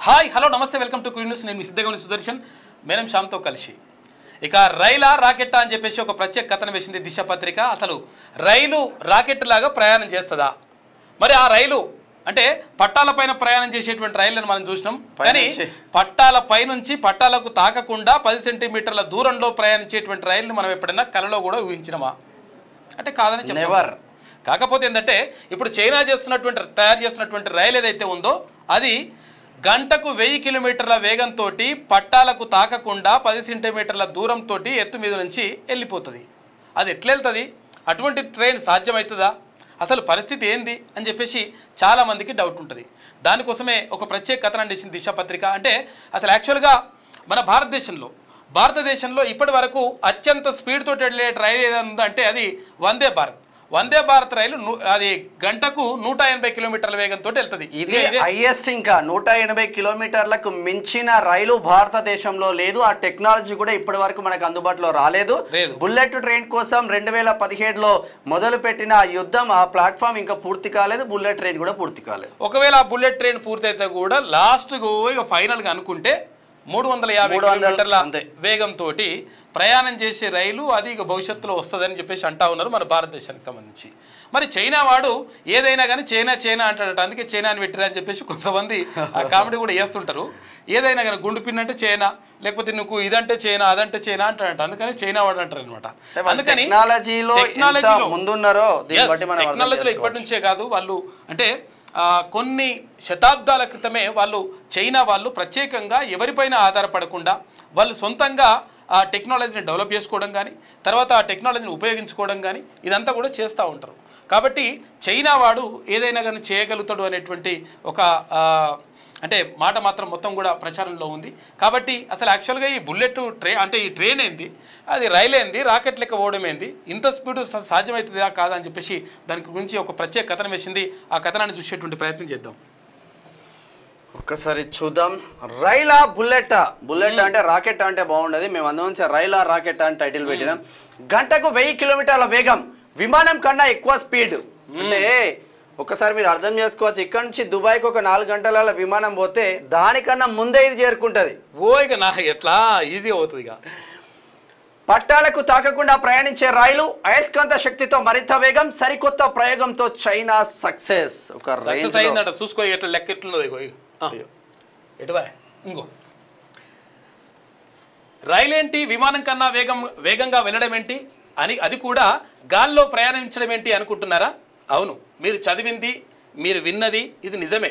Hi hello నమస్తే welcome to queen news. నేను మీ సిద్ధగౌని సుదర్శన్ మేనం శ్యామ్తో కలిసి ఇక రైలా రాకెట్టా అని చెప్పేసి ఒక ప్రత్యేక కథనం వేసింది దిశ పత్రిక. అసలు రైలు రాకెట్ లాగా ప్రయాణం చేస్తుందా? మరి ఆ రైలు అంటే పట్టాలపైన ప్రయాణం చేసేటువంటి రైళ్లను మనం చూసినాం, కానీ పట్టాలపై నుంచి పట్టాలకు తాకకుండా 10 సెంటీమీటర్ల దూరంలో ప్రయాణించేటువంటి రైలును మనం ఎప్పుడైనా కలలో కూడా ఊహించినమా అంటే కాదని చెప్పారు. కాకపోతే ఏంటంటే ఇప్పుడు చైనా తయారు చేస్తున్నటువంటి రైలు ఏదైతే ఉందో అది గంటకు 1000 కిలోమీటర్ల వేగంతో పట్టాలకు తాకకుండా 10 సెంటీమీటర్ల దూరంతో ఎత్తు మీద నుంచి వెళ్ళిపోతుంది. అది ఎట్లా వెళ్తుంది? అటువంటి ట్రైన్ సాధ్యమవుతుందా? అసలు పరిస్థితి ఏంది అని చెప్పేసి చాలామందికి డౌట్ ఉంటుంది. దానికోసమే ఒక ప్రత్యేక కథనం చేసింది దిశ పత్రిక. అంటే అసలు యాక్చువల్గా మన భారతదేశంలో ఇప్పటి వరకు అత్యంత స్పీడ్ తోటి వెళ్ళే రైలు ఏదంటే అది వందే భారత్ రైలు. అది గంటకు 180 కిలోమీటర్ల వేగంతో వెళ్తుంది. ఇది హైయెస్ట్, ఇంకా 180 కిలోమీటర్లకు మించిన రైలు భారతదేశంలో లేదు. ఆ టెక్నాలజీ కూడా ఇప్పటి వరకు మనకు అందుబాటులో రాలేదు. బుల్లెట్ ట్రైన్ కోసం 2017లో మొదలు పెట్టిన యుద్ధం, ఆ ప్లాట్ఫామ్ ఇంకా పూర్తి కాలేదు. బుల్లెట్ ట్రైన్ కూడా పూర్తి కాలేదు. ఒకవేళ ఆ బుల్లెట్ ట్రైన్ పూర్తి అయితే కూడా లాస్ట్ ఇక ఫైనల్గా అనుకుంటే 350 కిలోమీటర్ల వేగంతో ప్రయాణం చేసే రైలు అది ఇక భవిష్యత్తులో వస్తుందని చెప్పేసి అంటా ఉన్నారు మన భారతదేశానికి సంబంధించి. మరి చైనా వాడు ఏదైనా కానీ చైనా అంటాడట, అందుకే చైనా అని పెట్టిరా అని చెప్పేసి కొంతమంది ఆ కామెడీ కూడా చేస్తుంటారు. ఏదైనా కానీ గుండు పిన్ అంటే చైనా, లేకపోతే నువ్వు ఇదంటే చైనా అదంటే చైనా అంటాడంట, అందుకని చైనా వాడు అంటారు అనమాట. అందుకని టెక్నాలజీలో ఇప్పటి నుంచే కాదు, వాళ్ళు అంటే కొన్ని శతాబ్దాల క్రితమే చైనా వాళ్ళు ప్రత్యేకంగా ఎవరిపైన ఆధారపడకుండా వాళ్ళు సొంతంగా ఆ టెక్నాలజీని డెవలప్ చేసుకోవడం కానీ, తర్వాత ఆ టెక్నాలజీని ఉపయోగించుకోవడం కానీ ఇదంతా కూడా చేస్తూ ఉంటారు. కాబట్టి చైనా వాడు ఏదైనా కానీ చేయగలుగుతాడు అనేటువంటి ఒక అంటే మాట మాత్రం మొత్తం కూడా ప్రచారంలో ఉంది. కాబట్టి అసలు యాక్చువల్గా ఈ బుల్లెట్ అంటే ఈ ట్రైన్ ఏంది, అది రైలు ఏంది, రాకెట్ లెక్క పోవడం ఏంది, ఇంత స్పీడ్ సాధ్యమవుతుందా కాదా అని చెప్పేసి దాని గురించి ఒక ప్రత్యేక కథనం వేసింది. ఆ కథనాన్ని చూసేటువంటి ప్రయత్నం చేద్దాం. ఒక్కసారి చూద్దాం. రైలా బుల్లెట్ అంటే రాకెట్ అంటే బాగుండదు. మేము అందులో రైలా రాకెట్ అని టైటిల్ పెట్టినాం. గంటకు 1000 కిలోమీటర్ల వేగం, విమానం కన్నా ఎక్కువ స్పీడ్. అంటే ఒకసారి మీరు అర్థం చేసుకోవచ్చు, ఇక్కడ నుంచి దుబాయ్కి ఒక 4 గంటల విమానం పోతే దానికన్నా ముందే ఇది చేరుకుంటుంది. ఇక నా ఎట్లా ఈజీ అవుతుంది. ఇక పట్టాలకు తాకకుండా ప్రయాణించే రైలు, అయస్కాంత శక్తితో మరింత వేగం, సరికొత్త ప్రయోగంతో చైనా సక్సెస్. ఒక రేంజ్ అయిందట. చూసుకో ఎట్లా లెక్క ఎట్లున్నది. ఎటువా ఇంకో రైలు ఏంటి, విమానం కన్నా వేగంగా వెళ్ళడం ఏంటి అని, అది కూడా గాల్లో ప్రయాణించడం ఏంటి అనుకుంటున్నారా? అవును, మీరు చదివింది, మీరు విన్నది ఇది నిజమే.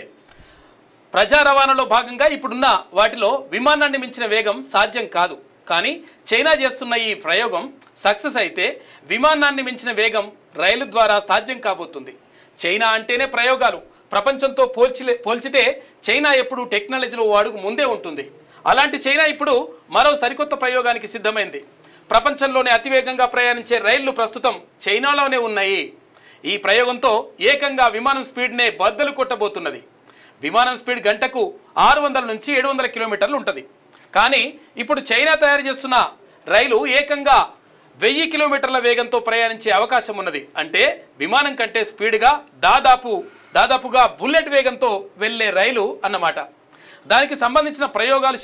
ప్రజా రవాణాలో భాగంగా ఇప్పుడున్న వాటిలో విమానాన్ని మించిన వేగం సాధ్యం కాదు. కానీ చైనా చేస్తున్న ఈ ప్రయోగం సక్సెస్ అయితే విమానాన్ని మించిన వేగం రైలు ద్వారా సాధ్యం కాబోతుంది. చైనా అంటేనే ప్రయోగాలు. ప్రపంచంతో పోల్చితే చైనా ఎప్పుడు టెక్నాలజీలో అడుగు ముందే ఉంటుంది. అలాంటి చైనా ఇప్పుడు మరో సరికొత్త ప్రయోగానికి సిద్ధమైంది. ప్రపంచంలోనే అతివేగంగా ప్రయాణించే రైళ్లు ప్రస్తుతం చైనాలోనే ఉన్నాయి. ఈ ప్రయోగంతో ఏకంగా విమానం స్పీడ్నే బద్దలు కొట్టబోతున్నది. విమానం స్పీడ్ గంటకు 600 నుంచి 700 కిలోమీటర్లు ఉంటుంది. కానీ ఇప్పుడు చైనా తయారు చేస్తున్న రైలు ఏకంగా 1000 కిలోమీటర్ల వేగంతో ప్రయాణించే అవకాశం ఉన్నది. అంటే విమానం కంటే స్పీడ్గా దాదాపుగా బుల్లెట్ వేగంతో వెళ్లే రైలు అన్నమాట. దానికి సంబంధించిన ప్రయోగాలు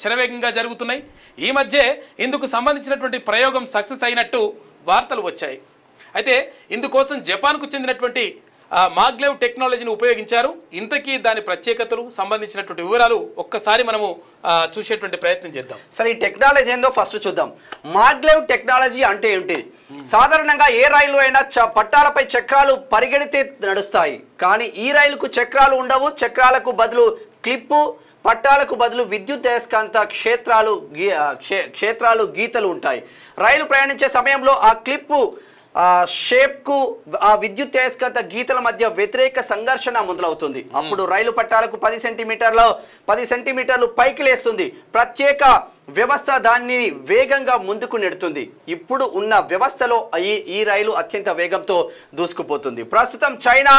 శరవేగంగా జరుగుతున్నాయి. ఈ మధ్య ఇందుకు సంబంధించినటువంటి ప్రయోగం సక్సెస్ అయినట్టు వార్తలు వచ్చాయి. అయితే ఇందుకోసం జపాన్కు చెందినటువంటి మాగ్లేవ్ టెక్నాలజీని ఉపయోగించారు. ఇంతకీ దాని ప్రత్యేకతలు సంబంధించినటువంటి వివరాలు ఒక్కసారి మనము చూసేటువంటి ప్రయత్నం చేద్దాం. సరే, ఈ టెక్నాలజీ ఏందో ఫస్ట్ చూద్దాం. మాగ్లేవ్ టెక్నాలజీ అంటే ఏంటి? సాధారణంగా ఏ రైలు అయినా పట్టాలపై చక్రాలు పరిగెడితే నడుస్తాయి. కానీ ఈ రైలుకు చక్రాలు ఉండవు. చక్రాలకు బదులు క్లిప్పు, పట్టాలకు బదులు విద్యుత్ అయస్కాంత క్షేత్రాలు గీతలు ఉంటాయి. రైలు ప్రయాణించే సమయంలో ఆ క్లిప్పు షేప్కు ఆ విద్యుత్ అయస్కాంత గీతల మధ్య వ్యతిరేక సంఘర్షణ మొదలవుతుంది. అప్పుడు రైలు పట్టాలకు 10 సెంటీమీటర్లు పైకి లేస్తుంది. ప్రత్యేక వ్యవస్థ దాన్ని వేగంగా ముందుకు నెడుతుంది. ఇప్పుడు ఉన్న వ్యవస్థలో ఈ రైలు అత్యంత వేగంతో దూసుకుపోతుంది. ప్రస్తుతం చైనా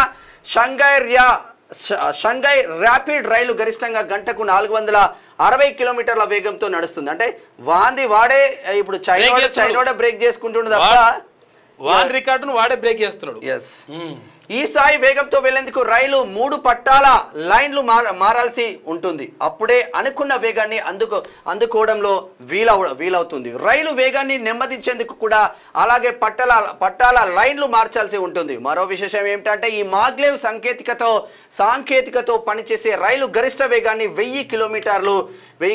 షంఘై ర్యాపిడ్ రైలు గరిష్టంగా గంటకు 460 కిలోమీటర్ల వేగంతో నడుస్తుంది. అంటే వాడే ఇప్పుడు చైనా బ్రేక్ చేసుకుంటుండే తప్ప వాన్ రికార్డును వాడే బ్రేక్ చేస్తున్నాడు. ఈ స్థాయి వేగంతో వెళ్లేందుకు రైలు 3 పట్టాల లైన్లు మారాల్సి ఉంటుంది. అప్పుడే అనుకున్న వేగాన్ని అందుకోవడంలో వీలవుతుంది. రైలు వేగాన్ని నెమ్మదించేందుకు కూడా అలాగే పట్టాల లైన్లు మార్చాల్సి ఉంటుంది. మరో విశేషం ఏమిటంటే ఈ మాగ్లేవ్ సాంకేతికతో పనిచేసే రైలు గరిష్ట వేగాన్ని 1000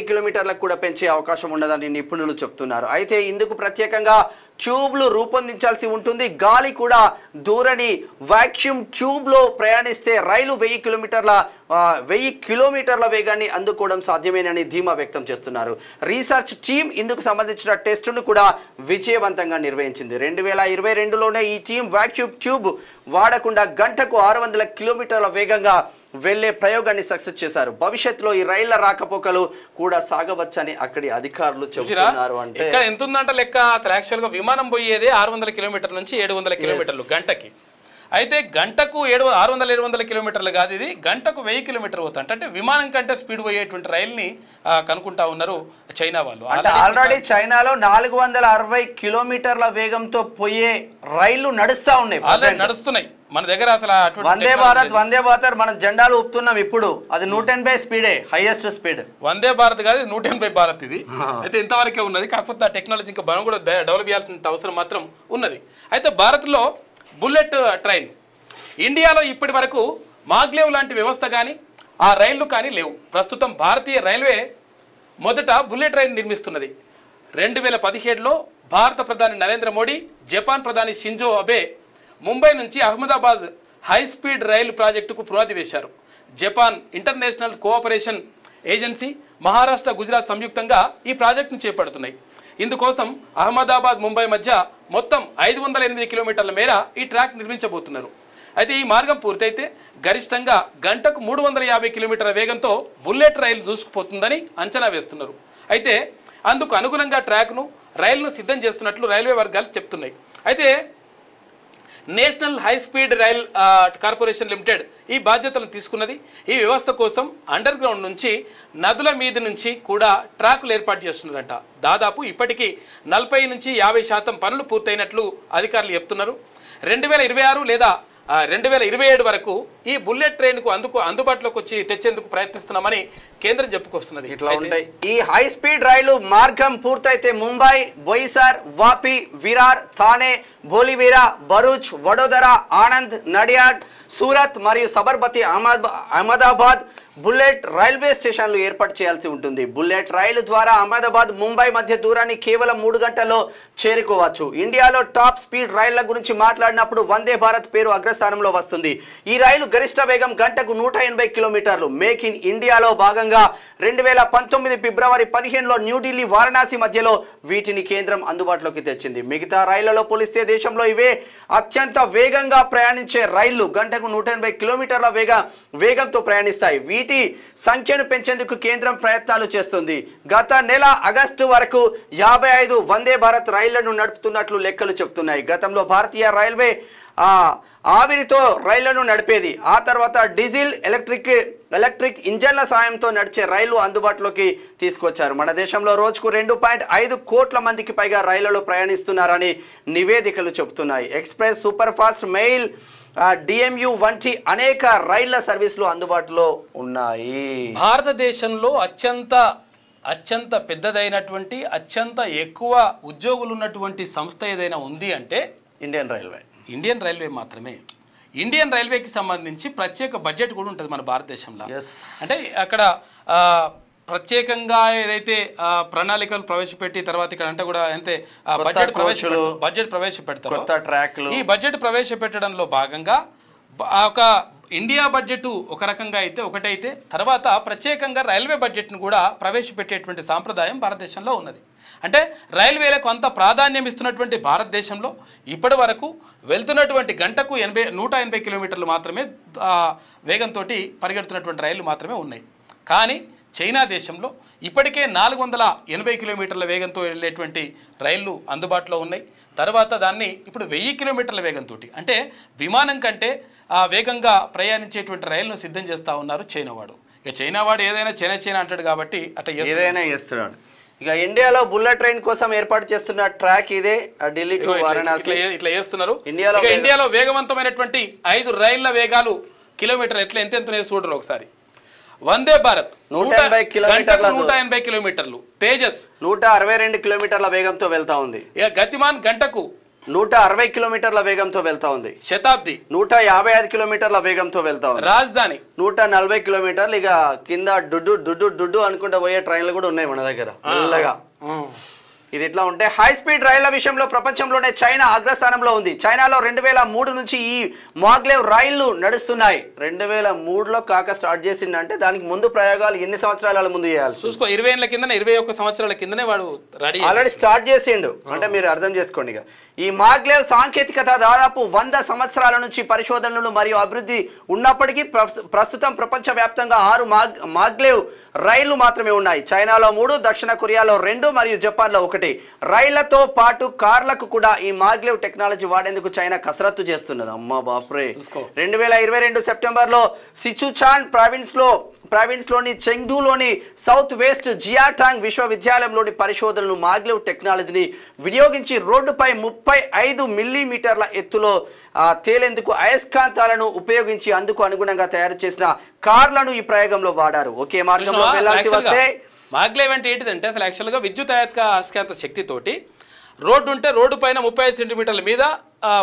కిలోమీటర్లకు కూడా పెంచే అవకాశం ఉండదని నిపుణులు చెప్తున్నారు. అయితే ఇందుకు ప్రత్యేకంగా ట్యూబ్లు రూపొందించాల్సి ఉంటుంది. గాలి కూడా దూరని వాక్యూమ్ ట్యూబ్లో ప్రయాణిస్తే రైలు 1000 కిలోమీటర్ల వేగాన్ని అందుకోవడం సాధ్యమేనని ధీమా వ్యక్తం చేస్తున్నారు. రీసెర్చ్ టీం ఇందుకు సంబంధించిన టెస్టును కూడా విజయవంతంగా నిర్వహించింది. 2022లోనే ఈ టీం వాక్యూమ్ ట్యూబ్ వాడకుండా గంటకు 600 కిలోమీటర్ల వేగంగా వెళ్లే ప్రయోగాన్ని సక్సెస్ చేశారు. భవిష్యత్తులో ఈ రైళ్ల రాకపోకలు కూడా సాగవచ్చని అక్కడి అధికారులు చెబుతున్నారు. అంటే ఎంత ఉందంట లెక్క, యాక్చువల్ గా విమానం పోయేదే 600 కిలోమీటర్ల నుంచి 700 కిలోమీటర్లు గంటకి. అయితే గంటకు 600-700 కిలోమీటర్లు కాదు, ఇది గంటకు 1000 కిలోమీటర్ పోతా. అంటే విమానం కంటే స్పీడ్ పోయేటువంటి రైల్ని కనుక్కుంటా ఉన్నారు చైనా వాళ్ళు. ఆల్రెడీ చైనాలో 460 కిలోమీటర్ల వేగంతో పోయే రైళ్లు నడుస్తున్నాయి. మన దగ్గర అసలు వందే భారత్ మనం జెండాలు ఊపుతున్నాం. ఇప్పుడు అది 180 స్పీడే హైయెస్ట్ స్పీడ్. వందే భారత్ కాదు, 180 భారత్ ఇది. అయితే ఇంతవరకే ఉన్నది. కాకపోతే ఆ టెక్నాలజీ ఇంకా మనం కూడా డెవలప్ చేయాల్సిన అవసరం మాత్రం ఉన్నది. అయితే భారత్లో బుల్లెట్ ట్రైన్, ఇండియాలో ఇప్పటి వరకు మాగ్లేవ్ లాంటి వ్యవస్థ కానీ ఆ రైళ్లు కానీ లేవు. ప్రస్తుతం భారతీయ రైల్వే మొదట బుల్లెట్ ట్రైన్ నిర్మిస్తున్నది. 2017లో భారత ప్రధాని నరేంద్ర మోడీ, జపాన్ ప్రధాని షింజో అబే ముంబై నుంచి అహ్మదాబాద్ హై స్పీడ్ రైలు ప్రాజెక్టుకు పునాది వేశారు. Japan international cooperation agency, Maharashtra, Gujarat సంయుక్తంగా ఈ ప్రాజెక్టును చేపడుతున్నాయి. ఇందుకోసం అహ్మదాబాద్, ముంబై మధ్య మొత్తం 508 కిలోమీటర్ల మేర ఈ ట్రాక్ నిర్మించబోతున్నారు. అయితే ఈ మార్గం పూర్తయితే గరిష్టంగా గంటకు 350 కిలోమీటర్ల వేగంతో బుల్లెట్ రైలు దూసుకుపోతుందని అంచనా వేస్తున్నారు. అయితే అందుకు అనుగుణంగా ట్రాక్ను, రైలును సిద్ధం చేస్తున్నట్లు రైల్వే వర్గాలు చెప్తున్నాయి. అయితే national high speed rail corporation limited ఈ బాధ్యతలను తీసుకున్నది. ఈ వ్యవస్థ కోసం అండర్ గ్రౌండ్ నుంచి, నదుల మీద నుంచి కూడా ట్రాకులు ఏర్పాటు చేస్తున్నారంట. దాదాపు ఇప్పటికీ 40-50% పనులు పూర్తయినట్లు అధికారులు చెప్తున్నారు. 2026 లేదా 2027 వరకు ఈ బుల్లెట్ ట్రైన్కు అందుబాటులోకి తెచ్చేందుకు ప్రయత్నిస్తున్నామని కేంద్రం చెప్పుకొస్తున్నది. ఇట్లా ఉంటాయి. ఈ హై స్పీడ్ రైలు మార్గం పూర్తయితే ముంబై, బొయిసార్, వాపి, విరార్, థానే, బోలివీరా, భరూచ్, వడోదరా, ఆనంద్, నడియాడ్, సూరత్ మరియు సబర్మతి, అహ్మదాబాద్ బుల్లెట్ రైల్వే స్టేషన్లు ఏర్పాటు చేయాల్సి ఉంటుంది. బుల్లెట్ రైలు ద్వారా అహ్మదాబాద్, ముంబై మధ్య దూరాన్ని కేవలం 3 గంటల్లో చేరుకోవచ్చు. ఇండియాలో టాప్ స్పీడ్ రైళ్ల గురించి మాట్లాడినప్పుడు వందే భారత్ పేరు అగ్రస్థానంలో వస్తుంది. ఈ రైలు గరిష్ట వేగం గంటకు 180 కిలోమీటర్లు. మేక్ ఇన్ ఇండియాలో భాగంగా 2019 ఫిబ్రవరి 15లో న్యూఢిల్లీ, వారణాసి మధ్యలో వీటిని కేంద్రం అందుబాటులోకి తెచ్చింది. మిగతా రైళ్లలో పోలిస్తే దేశంలో ఇవే అత్యంత వేగంగా ప్రయాణించే రైళ్లు. గంటకు 180 కిలోమీటర్ల వేగంతో ప్రయాణిస్తాయి. వీటి సంఖ్యను పెంచేందుకు కేంద్రం ప్రయత్నాలు చేస్తుంది. గత నెల ఆగస్టు వరకు 55 వందే భారత్ రైళ్లను నడుపుతున్నట్లు లెక్కలు చెప్తున్నాయి. గతంలో భారతీయ రైల్వే ఆవిరితో రైళ్లను నడిపేది. ఆ తర్వాత డీజిల్, ఎలక్ట్రిక్ ఇంజన్ల సాయంతో నడిచే రైళ్లు అందుబాటులోకి తీసుకొచ్చారు. మన దేశంలో రోజుకు 2.5 కోట్ల మందికి పైగా రైళ్లలో ప్రయాణిస్తున్నారని నివేదికలు చెబుతున్నాయి. Express, super fast, mail, DMU వంటి అనేక రైళ్ల సర్వీసులు అందుబాటులో ఉన్నాయి. భారతదేశంలో అత్యంత పెద్దదైనటువంటి, అత్యంత ఎక్కువ ఉద్యోగులు ఉన్నటువంటి సంస్థ ఏదైనా ఉంది అంటే ఇండియన్ రైల్వే మాత్రమే. ఇండియన్ రైల్వేకి సంబంధించి ప్రత్యేక బడ్జెట్ కూడా ఉంటుంది మన భారతదేశంలో. అంటే అక్కడ ప్రత్యేకంగా ఏదైతే ప్రణాళికలు ప్రవేశపెట్టి తర్వాత ఇక్కడ అంటే కూడా అంతే బడ్జెట్ ప్రవేశపెడతారు. ఈ బడ్జెట్ ప్రవేశపెట్టడంలో భాగంగా ఒక ఇండియా బడ్జెట్ ఒక రకంగా ఒకటైతే తర్వాత ప్రత్యేకంగా రైల్వే బడ్జెట్ను కూడా ప్రవేశపెట్టేటువంటి సాంప్రదాయం భారతదేశంలో ఉన్నది. అంటే రైల్వేలకు అంత ప్రాధాన్యం ఇస్తున్నటువంటి భారతదేశంలో ఇప్పటి వరకు వెళ్తున్నటువంటి గంటకు 180 కిలోమీటర్లు మాత్రమే వేగంతో పరిగెడుతున్నటువంటి రైళ్లు మాత్రమే ఉన్నాయి. కానీ చైనా దేశంలో ఇప్పటికే 480 కిలోమీటర్ల వేగంతో వెళ్ళేటువంటి రైళ్లు అందుబాటులో ఉన్నాయి. తర్వాత దాన్ని ఇప్పుడు 1000 కిలోమీటర్ల వేగంతో, అంటే విమానం కంటే వేగంగా ప్రయాణించేటువంటి రైళ్లను సిద్ధం చేస్తూ ఉన్నారు చైనా వాడు. ఇక చైనా వాడు ఏదైనా చైనా అంటాడు కాబట్టి అట్లా ఏదైనా చేస్తున్నాడు. ఇక ఇండియాలో బుల్లెట్ ట్రైన్ కోసం ఏర్పాటు చేస్తున్న ట్రాక్ ఇదే, ఢిల్లీ టు వారణాసి ఇట్లా చేస్తున్నారు. ఇండియాలో ఇండియాలో వేగవంతమైనటువంటి 5 రైళ్ల వేగాలు కిలోమీటర్ ఎంత చూడరు ఒకసారి. వందే భారత్ 180 కిలోమీటర్ల 180 కిలోమీటర్లు, తేజస్ 162 కిలోమీటర్ల వేగంతో వెళ్తా ఉంది. ఇక గతిమాన్ గంటకు 160 కిలోమీటర్ల వేగంతో వెళ్తా ఉంది. శతాబ్ది 155 కిలోమీటర్ల వేగంతో వెళ్తా ఉంది. రాజధాని 140 కిలోమీటర్లు. ఇక కింద డుడ్డు డుడ్డు డుడ్డు అనుకుంటా పోయే ట్రైన్లు కూడా ఉన్నాయి మన దగ్గర మెల్లగా. ఇది ఇట్లా ఉంటే హై స్పీడ్ రైళ్ల విషయంలో ప్రపంచంలోనే చైనా అగ్రస్థానంలో ఉంది. చైనాలో 2003 నుంచి ఈ మాగ్లేవ్ రైళ్లు నడుస్తున్నాయి. 2003లో కాక స్టార్ట్ చేసిందంటే దానికి ముందు ప్రయోగాలు ఎన్ని సంవత్సరాల ముందు చేయాలి చూసుకో. 20 ఏళ్ల కింద 21 సంవత్సరాల కిందనే వాడు రెడీ ఆల్రెడీ స్టార్ట్ చేసిండు. అంటే మీరు అర్థం చేసుకోండి. ఇక ఈ మాగ్లేవ్ సాంకేతికత దాదాపు 100 సంవత్సరాల నుంచి పరిశోధనలు మరియు అభివృద్ధి ఉన్నప్పటికీ ప్రస్తుతం ప్రపంచవ్యాప్తంగా 6 మాగ్లేవ్ రైళ్లు మాత్రమే ఉన్నాయి. చైనాలో 3, దక్షిణ కొరియాలో 2 మరియు జపాన్లో 1. రైళ్లతో పాటు కార్లకు కూడా ఈ మాగ్లేవ్ టెక్నాలజీ వాడేందుకు చైనా కసరత్తు చేస్తున్నది. అమ్మా బాప్రే. 2022 సెప్టెంబర్లో సిచుచాన్ ప్రావిన్స్లోని చెంగ్డూలోని సౌత్ వెస్ట్ జియాటాంగ్ విశ్వవిద్యాలయంలోని పరిశోధనలు మాగ్లేవ్ టెక్నాలజీని వినియోగించి రోడ్డుపై 35 మిల్లీమీటర్ల ఎత్తులో తేలేందుకు అయస్కాంతాలను ఉపయోగించి అందుకు అనుగుణంగా తయారు చేసిన కార్లను ఈ ప్రయోగంలో వాడారు. ఒకే మార్గంలో వెళ్లాల్సి వస్తే మాగ్లేవ్ అంటే ఏంటిదంటే అసలు యాక్చువల్గా విద్యుత్ అయస్కాంత శక్తితోటి రోడ్డు ఉంటే రోడ్డు పైన 35 సెంటీమీటర్ల మీద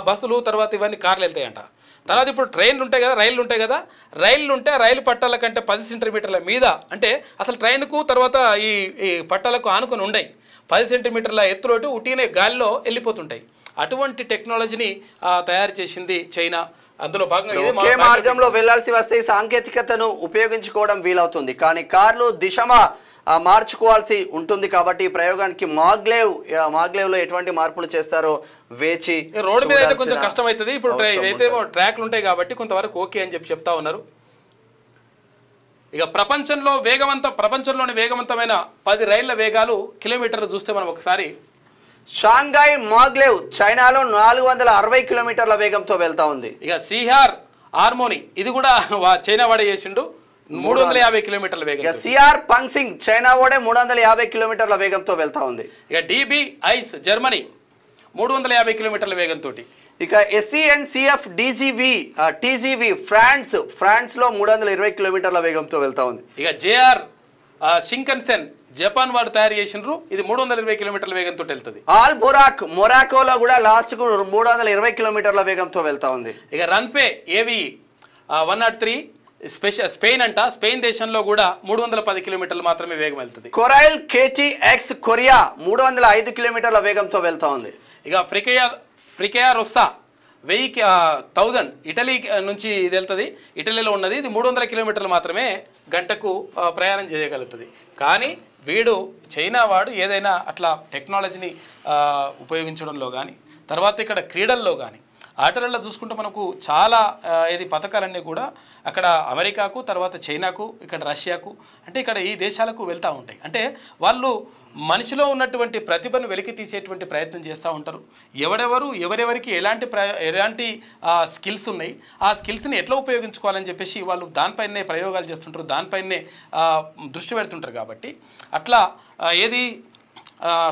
బస్సులు తర్వాత ఇవన్నీ కార్లు వెళ్తాయంట. తర్వాత ఇప్పుడు ట్రైన్లు ఉంటాయి కదా, రైళ్లు ఉంటే రైలు పట్టాల కంటే 10 సెంటీమీటర్ల మీద, అంటే అసలు ట్రైన్కు తర్వాత ఈ పట్టాలకు ఆనుకొని ఉండయి 10 సెంటీమీటర్ల ఎత్తులోటి ఉట్టినే గాలిలో వెళ్ళిపోతుంటాయి. అటువంటి టెక్నాలజీని తయారు చేసింది చైనా. అందులో భాగంగా ఒకే మార్గంలో వెళ్లాల్సి వస్తే ఈ సాంకేతికతను ఉపయోగించుకోవడం వీలవుతుంది. కానీ కార్లు దిశమా మార్చుకోవాల్సి ఉంటుంది. కాబట్టి ఈ ప్రయోగానికి మాగ్లేవ్ లో ఎటువంటి మార్పులు చేస్తారో వేచి రోడ్డు మీద అయితే కొంచెం కష్టం అవుతుంది. ఇప్పుడు అయితే ట్రాక్లు ఉంటాయి కాబట్టి కొంతవరకు ఓకే అని చెప్తా ఉన్నారు. ఇక ప్రపంచంలోని వేగవంతమైన 10 రైళ్ల వేగాలు కిలోమీటర్లు చూస్తే మనం ఒకసారి షాంఘై మాగ్లేవ్ చైనాలో 460 కిలోమీటర్ల వేగంతో వెళ్తా ఉంది. ఇక సిఆర్ హార్మోని ఇది కూడా చైనా వాడే చేసిండు 350 కిలోమీటర్ల వేగం. సిఆర్ పంగ్సింగ్ చైనా వాడే 350 కిలోమీటర్ల వేగంతో వెళ్తా ఉంది. ఇక డిబి ఐస్ జర్మనీ 350 కిలోమీటర్ల వేగంతో. ఇక SCNCF TGV ఫ్రాన్స్ లో 320 కిలోమీటర్ల వేగంతో వెళ్తా ఉంది. ఇక JR షింకన్సెన్ జపాన్ వాడు తయారు చేసిండ్రు, ఇది 320 కిలోమీటర్ల వేగంతో వెళ్తుంది. ఆల్ బొరాక్ మొరాకోలో కూడా లాస్ట్ కు 320 కిలోమీటర్ల వేగంతో వెళ్తా ఉంది. ఇక రన్ఫే AVE 103 స్పెయిన్ స్పెయిన్ దేశంలో కూడా 310 కిలోమీటర్లు మాత్రమే వేగం వెళ్తుంది. కొరైల్ KTX కొరియా 305 కిలోమీటర్ల వేగంతో వెళ్తా ఉంది. ఇక ఫ్రికేయా రొస్సా 1000 ఇటలీ నుంచి ఇది వెళ్తుంది, ఇటలీలో ఉన్నది. ఇది 300 కిలోమీటర్లు మాత్రమే గంటకు ప్రయాణం చేయగలుగుతుంది. కానీ వీడు చైనా వాడు ఏదైనా అట్లా టెక్నాలజీని ఉపయోగించడంలో కానీ తర్వాత ఇక్కడ క్రీడల్లో కానీ ఆటలలో చూసుకుంటే మనకు చాలా పథకాలన్నీ కూడా అక్కడ అమెరికాకు తర్వాత చైనాకు ఇక్కడ రష్యాకు అంటే ఇక్కడ ఈ దేశాలకు వెళ్తూ ఉంటాయి. అంటే వాళ్ళు మనిషిలో ఉన్నటువంటి ప్రతిభను వెలికి తీసేటువంటి ప్రయత్నం చేస్తూ ఉంటారు. ఎవరెవరికి ఎలాంటి స్కిల్స్ ఉన్నాయి, ఆ స్కిల్స్ని ఎట్లా ఉపయోగించుకోవాలని చెప్పేసి వాళ్ళు దానిపైనే ప్రయోగాలు చేస్తుంటారు, దానిపైనే దృష్టి పెడుతుంటారు. కాబట్టి అట్లా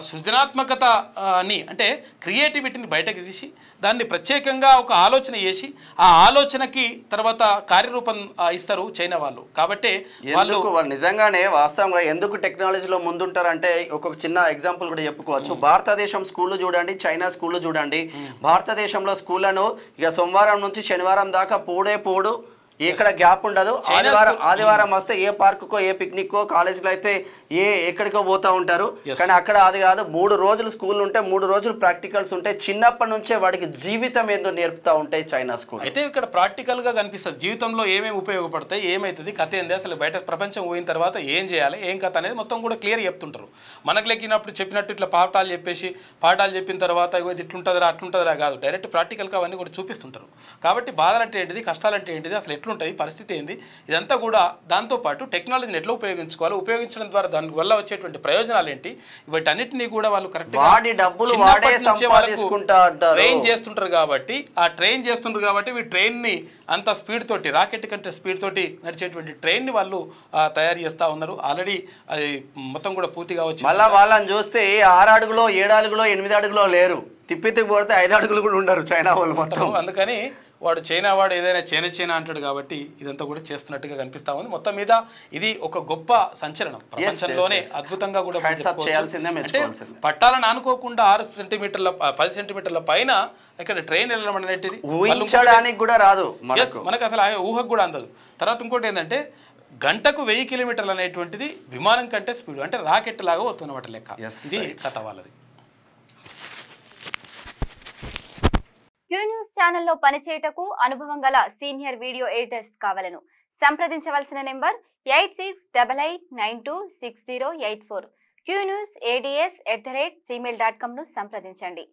సృజనాత్మకతని అంటే క్రియేటివిటీని బయటకు తీసి దాన్ని ప్రత్యేకంగా ఒక ఆలోచన చేసి ఆ ఆలోచనకి తర్వాత కార్యరూపం ఇస్తారు చైనా వాళ్ళు. కాబట్టి వాళ్ళు నిజంగానే వాస్తవంగా ఎందుకు టెక్నాలజీలో ముందుంటారంటే ఒక చిన్న ఎగ్జాంపుల్ కూడా చెప్పుకోవచ్చు. భారతదేశం స్కూళ్ళు చూడండి, చైనా స్కూళ్ళు చూడండి. భారతదేశంలో స్కూళ్ళను ఇక సోమవారం నుంచి శనివారం దాకా పోడు ఎక్కడ గ్యాప్ ఉండదు. ఆదివారం వస్తే ఏ పార్కుకో ఏ పిక్నిక్కో కాలేజీలో అయితే ఎక్కడికో పోతా ఉంటారు. కానీ అక్కడ అది కాదు, 3 రోజులు స్కూల్ ఉంటే 3 రోజులు ప్రాక్టికల్స్ ఉంటాయి. చిన్నప్పటి నుంచే వాడికి జీవితం ఏందో నేర్పుతా ఉంటాయి చైనా స్కూల్. అయితే ఇక్కడ ప్రాక్టికల్ గా కనిపిస్తుంది జీవితంలో ఏమేమి ఉపయోగపడతాయి, ఏమైతుంది, కథ ఏంది, అసలు బయట ప్రపంచం పోయిన తర్వాత ఏం చేయాలి, ఏం కథ అనేది మొత్తం కూడా క్లియర్ చెప్తుంటారు. మనకు లెక్కినప్పుడు చెప్పినట్టు ఇట్లా పాఠాలు చెప్పిన తర్వాత ఇది ఇట్లుంటుందిరా అట్లుంటుందిరా కాదు, డైరెక్ట్ ప్రాక్టికల్గా అవన్నీ కూడా చూపిస్తుంటారు. కాబట్టి బాధలు అంటే ఏంటిది, కష్టాలు అంటే ఏంటిది, అసలు ఎట్లుంటుంది, పరిస్థితి ఏంది, ఇదంతా కూడా దాంతోపాటు టెక్నాలజీని ఎట్లా ఉపయోగించుకోవాలి, ఉపయోగించడం ద్వారా దానివల్ల వచ్చేటువంటి ప్రయోజనాలు ఏంటి, వీటన్నిటిని కూడా వాళ్ళు కరెక్ట్ వాడి డబ్బులు వాడే సంపాదించుకుంటా అంటారు. ట్రైన్ చేస్తుంటారు కాబట్టి వీళ్ళు ట్రైన్ ని అంత స్పీడ్ తోటి, రాకెట్ కంటే స్పీడ్ తోటి నడిచేటువంటి ట్రైన్ ని వాళ్ళు తయారు చేస్తా ఉన్నారు. ఆల్రెడీ అది మొత్తం కూడా పూర్తిగా వచ్చి మళ్ళీ వాళ్ళని చూస్తే 6 అడుగులో 7 అడుగులో 8 అడుగులో లేరు, తిప్పి పోతే 5 అడుగులు కూడా ఉండరు చైనా వాళ్ళు మొత్తం. అందుకని వాడు చైనా వాడు ఏదైనా చైనా అంటాడు కాబట్టి ఇదంతా కూడా చేస్తున్నట్టుగా కనిపిస్తా ఉంది. మొత్తం మీద ఇది ఒక గొప్ప సంచలనం, ప్రపంచంలోనే అద్భుతంగా కూడా అంటే పట్టాలను అనుకోకుండా 6 సెంటీమీటర్ల 10 సెంటీమీటర్ల పైన ఇక్కడ ట్రైన్ వెళ్ళడం అనేది ఊహించడానికి కూడా రాదు మనకు, అసలు ఊహకు కూడా అందదు. తర్వాత ఇంకోటి ఏంటంటే గంటకు 1000 కిలోమీటర్లు అనేటువంటిది విమానం కంటే స్పీడ్, అంటే రాకెట్ లాగా వస్తున్నమాట లెక్క. ఇది కథ వాళ్ళది. క్యూ న్యూస్ ఛానల్లో పనిచేయటకు అనుభవం గల సీనియర్ వీడియో ఎడిటర్స్ కావాలను సంప్రదించవలసిన నెంబర్ 8688926084. qnews@gmail.com ను సంప్రదించండి.